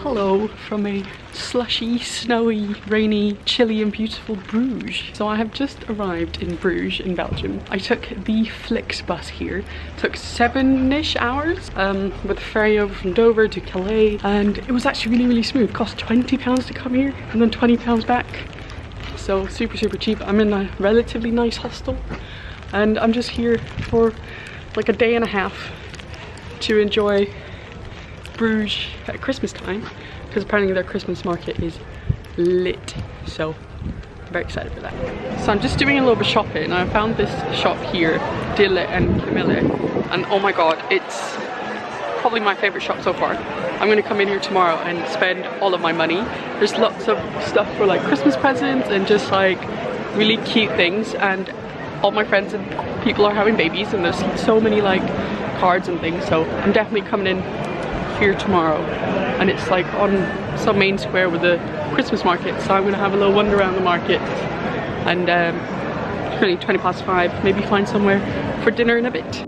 Hello from a slushy, snowy, rainy, chilly and beautiful Bruges. So I have just arrived in Bruges in Belgium. I took the Flix bus here. Took 7-ish hours with a ferry over from Dover to Calais, and it was actually really smooth. Cost £20 to come here and then £20 back. So super cheap. I'm in a relatively nice hostel and I'm just here for like a day and a half to enjoy Bruges at Christmas time, because apparently their Christmas market is lit, so I'm very excited for that. So I'm just doing a little bit of shopping and I found this shop here, Dille and Camille, and oh my god, it's probably my favorite shop so far. I'm gonna come in here tomorrow and spend all of my money. There's lots of stuff for like Christmas presents and just like really cute things, and all my friends and people are having babies and there's so many like cards and things, so I'm definitely coming in here tomorrow. And it's like on some main square with the Christmas market, so I'm gonna have a little wander around the market and currently 5:20, maybe find somewhere for dinner in a bit.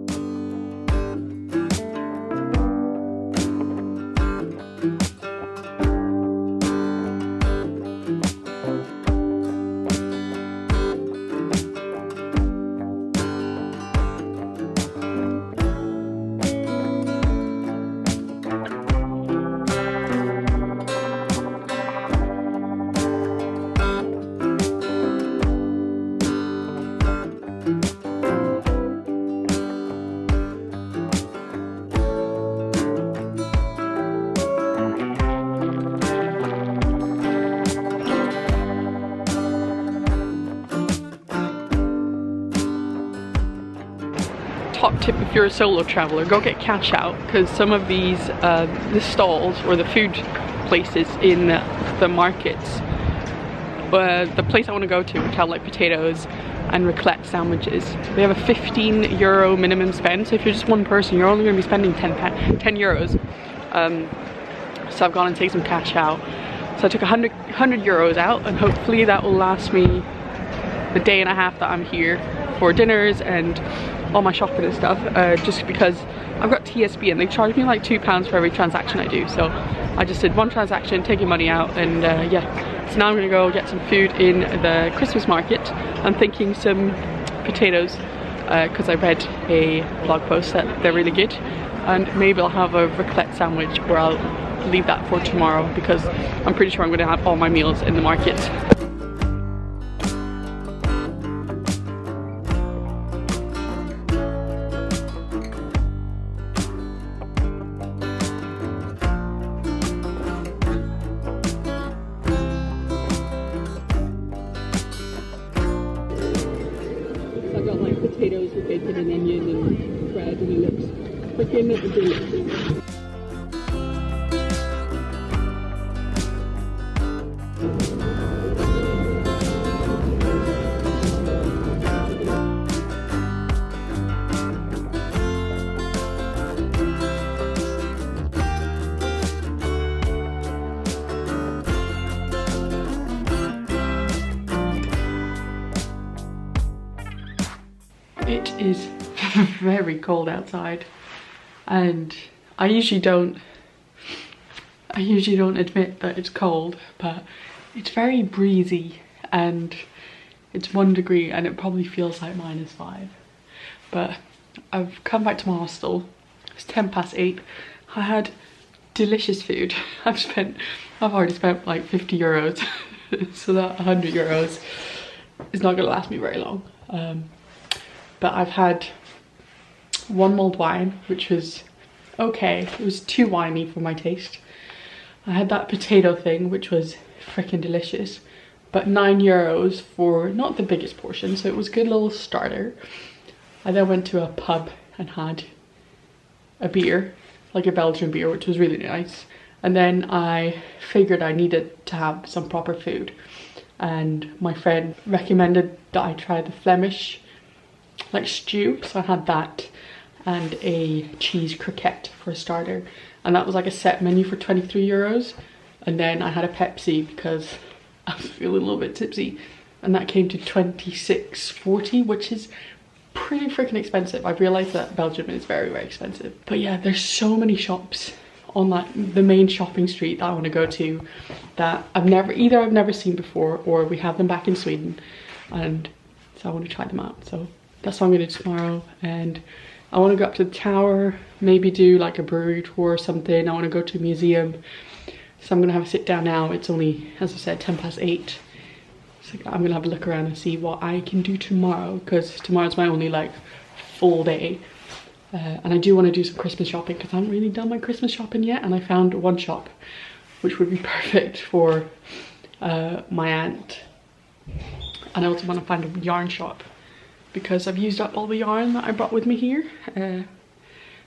Top tip if you're a solo traveler, go get cash out, because some of these the stalls or the food places in the markets, the place I want to go to, which have like potatoes and raclette sandwiches, they have a €15 minimum spend. So if you're just one person, you're only going to be spending 10 euros. So I've gone and taken some cash out. So I took 100 euros out, and hopefully that will last me the day and a half that I'm here for dinners and all my shopping and stuff, just because I've got TSB and they charge me like £2 for every transaction I do. So I just did one transaction, taking money out, and yeah. So now I'm gonna go get some food in the Christmas market. I'm thinking some potatoes, because I read a blog post that they're really good, and maybe I'll have a raclette sandwich, or I'll leave that for tomorrow because I'm pretty sure I'm gonna have all my meals in the market. I've got like potatoes with bacon and onion and bread, and it looks freaking delicious. It is very cold outside, and I usually don't admit that it's cold, but it's very breezy and it's 1 degree and it probably feels like -5. But I've come back to my hostel. It's 8:10. I had delicious food. I've already spent like 50 euros, so that 100 euros is not gonna last me very long. But I've had one mulled wine, which was okay. It was too winey for my taste. I had that potato thing, which was freaking delicious, but 9 euros for not the biggest portion, so it was a good little starter. I then went to a pub and had a beer, like a Belgian beer, which was really nice. And then I figured I needed to have some proper food, and my friend recommended that I try the Flemish like stew, so I had that and a cheese croquette for a starter, and that was like a set menu for 23 euros. And then I had a Pepsi because I was feeling a little bit tipsy, and that came to 26.40, which is pretty freaking expensive. I've realized that Belgium is very expensive. But yeah, there's so many shops on like the main shopping street that I want to go to that I've never seen before, or we have them back in Sweden, and so I want to try them out. So that's what I'm going to do tomorrow. And I want to go up to the tower, maybe do like a brewery tour or something. I want to go to a museum. So I'm going to have a sit down now. It's only, as I said, 8:10. So I'm going to have a look around and see what I can do tomorrow, because tomorrow's my only like full day. And I do want to do some Christmas shopping because I haven't really done my Christmas shopping yet. And I found one shop which would be perfect for my aunt. And I also want to find a yarn shop because I've used up all the yarn that I brought with me here.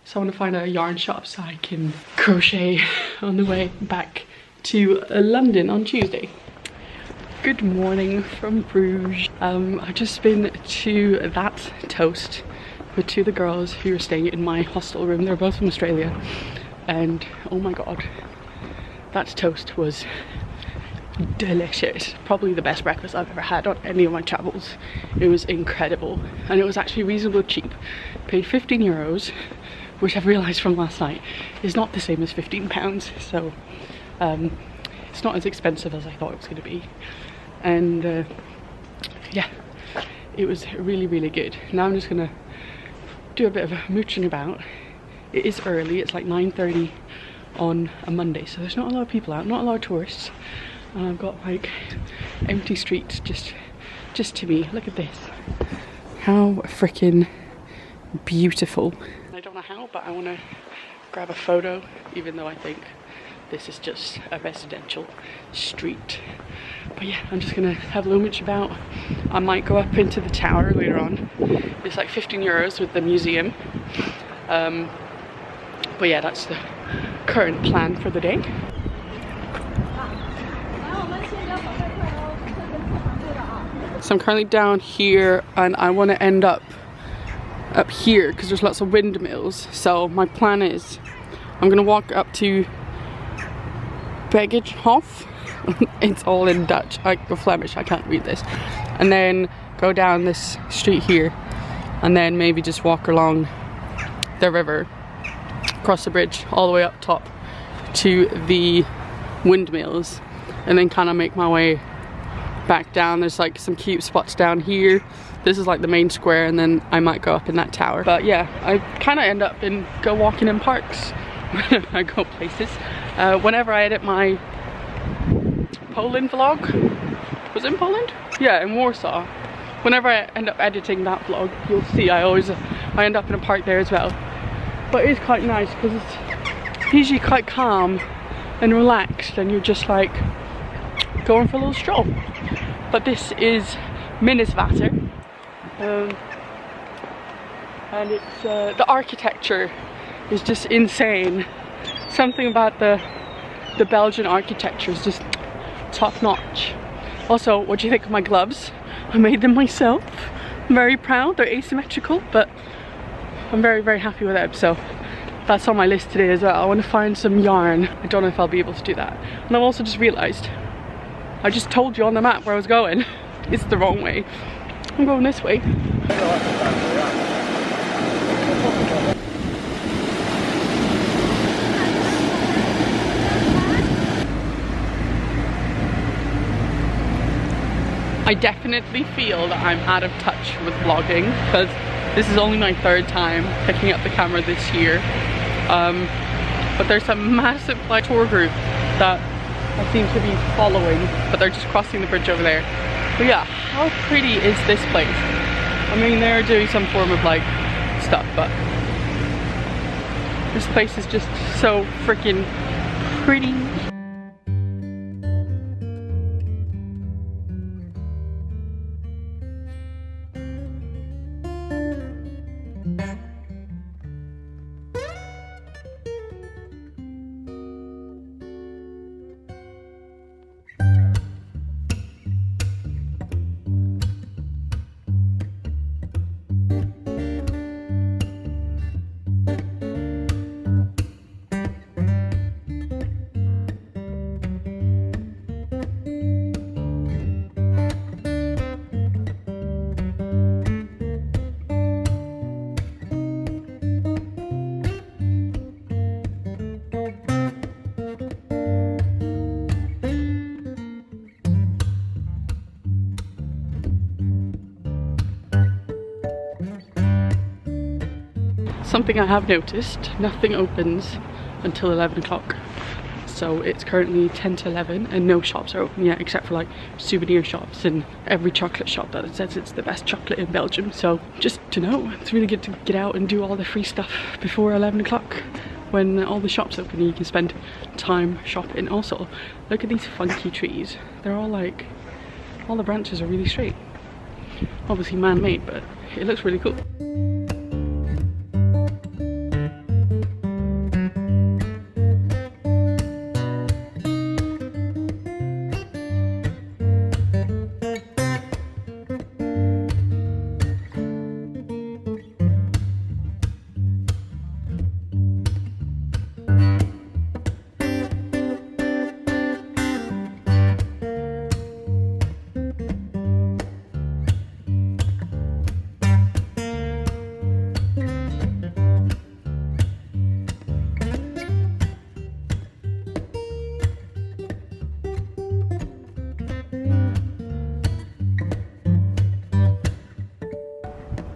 So I want to find a yarn shop so I can crochet on the way back to London on Tuesday. Good morning from Bruges. I've just been to that toast with two of the girls who are staying in my hostel room. They're both from Australia, and oh my god, that toast was delicious. Probably the best breakfast I've ever had on any of my travels. It was incredible, and it was actually reasonably cheap. Paid 15 euros, which I've realised from last night is not the same as £15, so it's not as expensive as I thought it was going to be. And yeah, it was really, really good. Now I'm just gonna do a bit of a mooching about. It is early, it's like 9:30 on a Monday, so there's not a lot of people out, not a lot of tourists, and I've got like empty streets just to me. Look at this, how freaking beautiful. I don't know how, but I want to grab a photo, even though I think this is just a residential street. But yeah, I'm just gonna have a little mooch about. I might go up into the tower later on. It's like 15 euros with the museum. But yeah, that's the current plan for the day. So I'm currently down here and I want to end up here because there's lots of windmills. So my plan is I'm gonna walk up to Begijhof. It's all in Dutch, Flemish, I can't read this. And then go down this street here and then maybe just walk along the river, across the bridge, all the way up top to the windmills, and then kind of make my way back down. There's like some cute spots down here. This is like the main square, and then I might go up in that tower. But yeah, I kind of end up go walking in parks whenever I go places. Whenever I edit my Poland vlog, was it in Poland? Yeah, in Warsaw. Whenever I end up editing that vlog, you'll see I end up in a park there as well. But it's quite nice because it's usually quite calm and relaxed, and you're just like going for a little stroll. But this is Minneswater, and it's the architecture is just insane. Something about the Belgian architecture is just top notch. Also, what do you think of my gloves? I made them myself. I'm very proud. They're asymmetrical, but I'm very, very happy with them. So that's on my list today as well. I want to find some yarn. I don't know if I'll be able to do that. And I've also just realized I just told you on the map where I was going. It's the wrong way. I'm going this way. I definitely feel that I'm out of touch with vlogging because this is only my third time picking up the camera this year. But there's a massive like tour group that I seem to be following, but they're just crossing the bridge over there. But yeah, how pretty is this place? I mean, they're doing some form of like stuff, but this place is just so freaking pretty. something I have noticed, nothing opens until 11 o'clock. So it's currently 10 to 11 and no shops are open yet except for like souvenir shops and every chocolate shop that it says it's the best chocolate in Belgium. So just to know, it's really good to get out and do all the free stuff before 11 o'clock when all the shops open and you can spend time shopping. Also, look at these funky trees. They're all like, all the branches are really straight. Obviously man-made, but it looks really cool.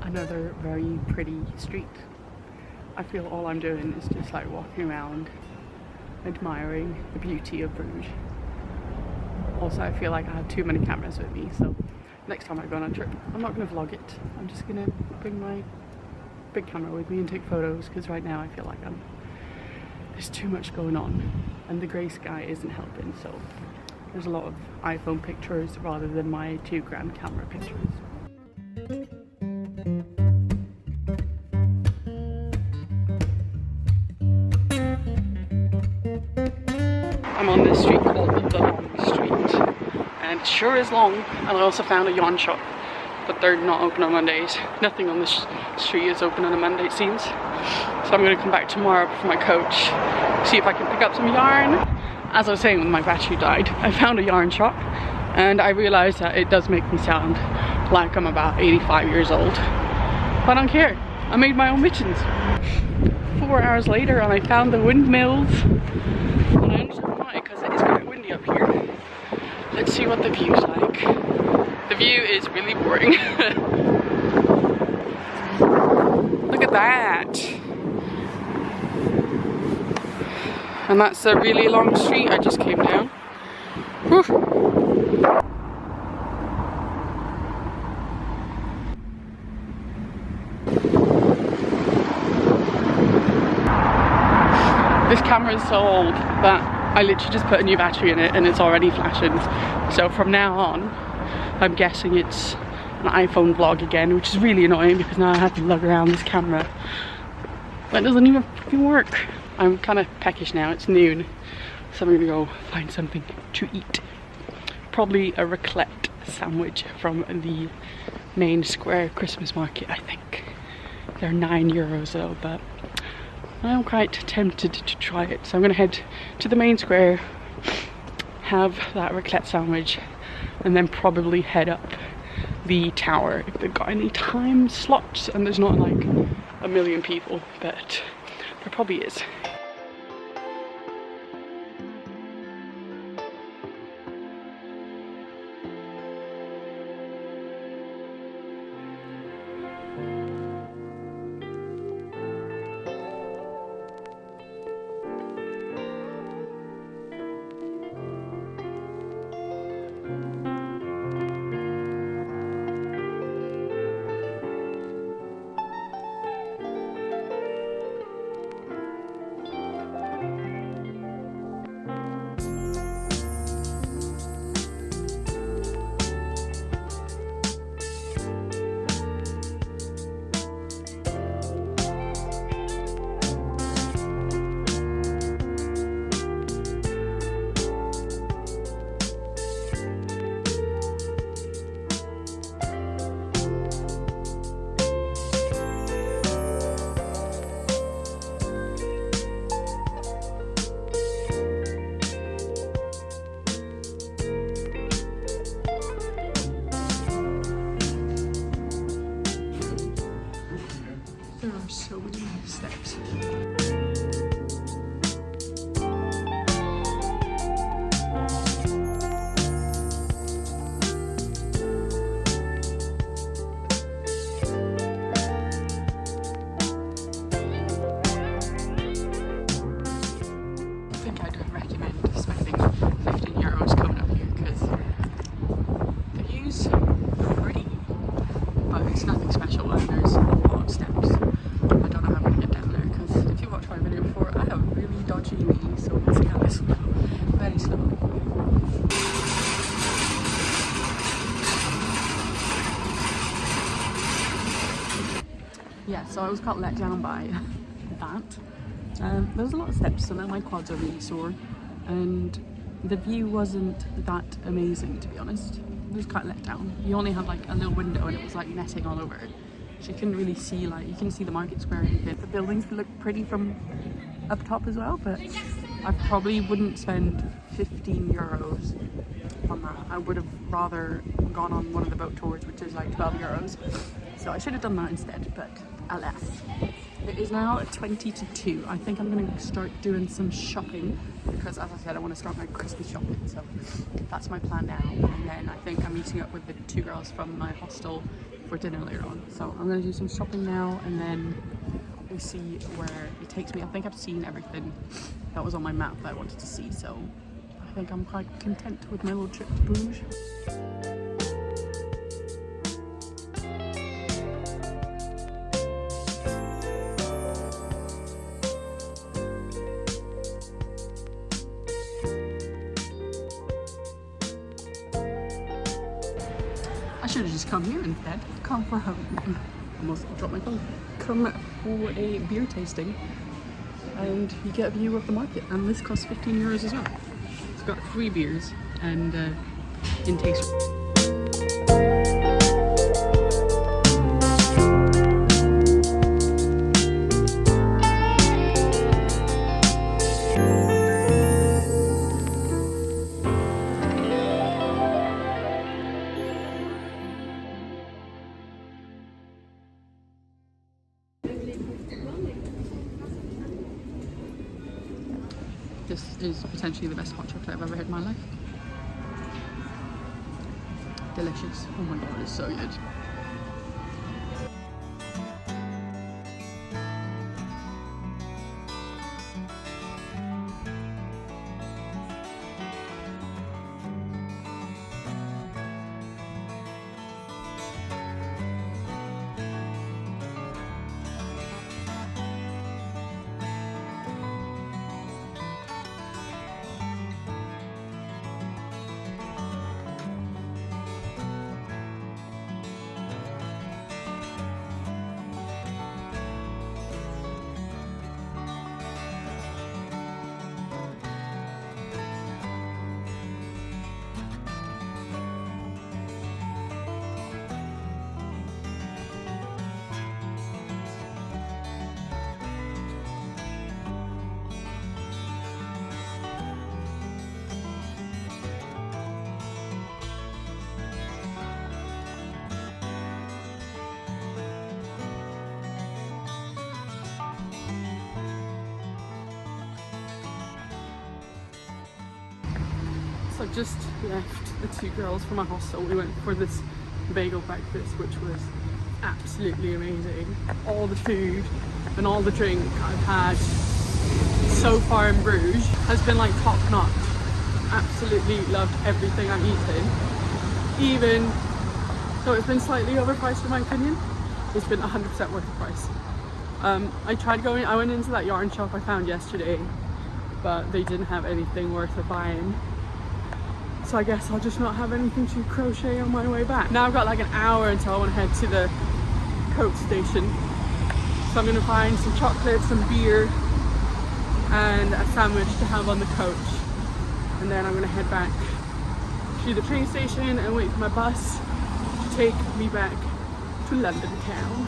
Another very pretty street. I feel all I'm doing is just like walking around admiring the beauty of Bruges. Also, I feel like I have too many cameras with me, so next time I go on a trip I'm not going to vlog it. I'm just going to bring my big camera with me and take photos, because right now I feel like there's too much going on and the grey sky isn't helping, so there's a lot of iPhone pictures rather than my 2-gram camera pictures. I'm on this street called the Long Street, and it sure is long. And I also found a yarn shop, but they're not open on Mondays. Nothing on this street is open on a Monday, it seems. So I'm going to come back tomorrow for my coach, see if I can pick up some yarn. As I was saying, when my battery died, I found a yarn shop, and I realised that it does make me sound like I'm about 85 years old. But I don't care. I made my own mittens. 4 hours later, and I found the windmills. And I understand why, because it is quite windy up here. Let's see what the view's like. The view is really boring. Look at that. And that's a really long street I just came down. Whew. This camera is so old that I literally just put a new battery in it and it's already flashing. So from now on, I'm guessing it's an iPhone vlog again, which is really annoying because now I have to lug around this camera. That doesn't even fucking work. I'm kind of peckish now, it's noon. So I'm gonna go find something to eat. Probably a raclette sandwich from the main square Christmas market, I think. They're €9 though, but I'm quite tempted to try it. So I'm gonna head to the main square, have that raclette sandwich, and then probably head up the tower if they've got any time slots and there's not like a million people, but there probably is. So I was quite let down by that. There was a lot of steps, so now my quads are really sore, and the view wasn't that amazing, to be honest. It was quite let down. You only had like a little window and it was like netting all over. So you couldn't really see, like, you can see the market square and the buildings look pretty from up top as well, but I probably wouldn't spend 15 euros on that. I would have rather gone on one of the boat tours, which is like 12 euros. So I should have done that instead, but alas. It is now 20 to 2. I think I'm going to start doing some shopping because, as I said, I want to start my Christmas shopping. So that's my plan now. And then I think I'm meeting up with the 2 girls from my hostel for dinner later on. So I'm going to do some shopping now and then we'll see where it takes me. I think I've seen everything that was on my map that I wanted to see. So I think I'm quite content with my little trip to Bruges. I should have just come here instead. Come for almost dropped my phone. Come for a beer tasting, and you get a view of the market. And this costs 15 euros as well. It's got 3 beers and in taste. This is potentially the best hot chocolate I've ever had in my life. Delicious. Oh my god, it's so good. So I just left the 2 girls from my hostel. We went for this bagel breakfast, which was absolutely amazing. All the food and all the drink I've had so far in Bruges has been like top notch. Absolutely loved everything I've eaten. Even though it's been slightly overpriced in my opinion, it's been 100% worth the price. I went into that yarn shop I found yesterday, but they didn't have anything worth buying. So I guess I'll just not have anything to crochet on my way back. Now I've got like an hour until I want to head to the coach station. So I'm going to find some chocolate, some beer and a sandwich to have on the coach. And then I'm going to head back to the train station and wait for my bus to take me back to London town.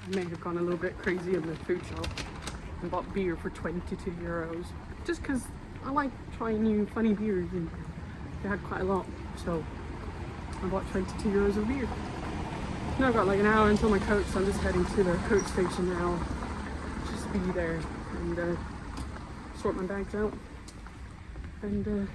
I may have gone a little bit crazy in the food shop and bought beer for 22 euros just because I like trying new funny beers and they had quite a lot, so I bought 22 euros of beer. Now I've got like an hour until my coach, so I'm just heading to the coach station now, just be there and sort my bags out and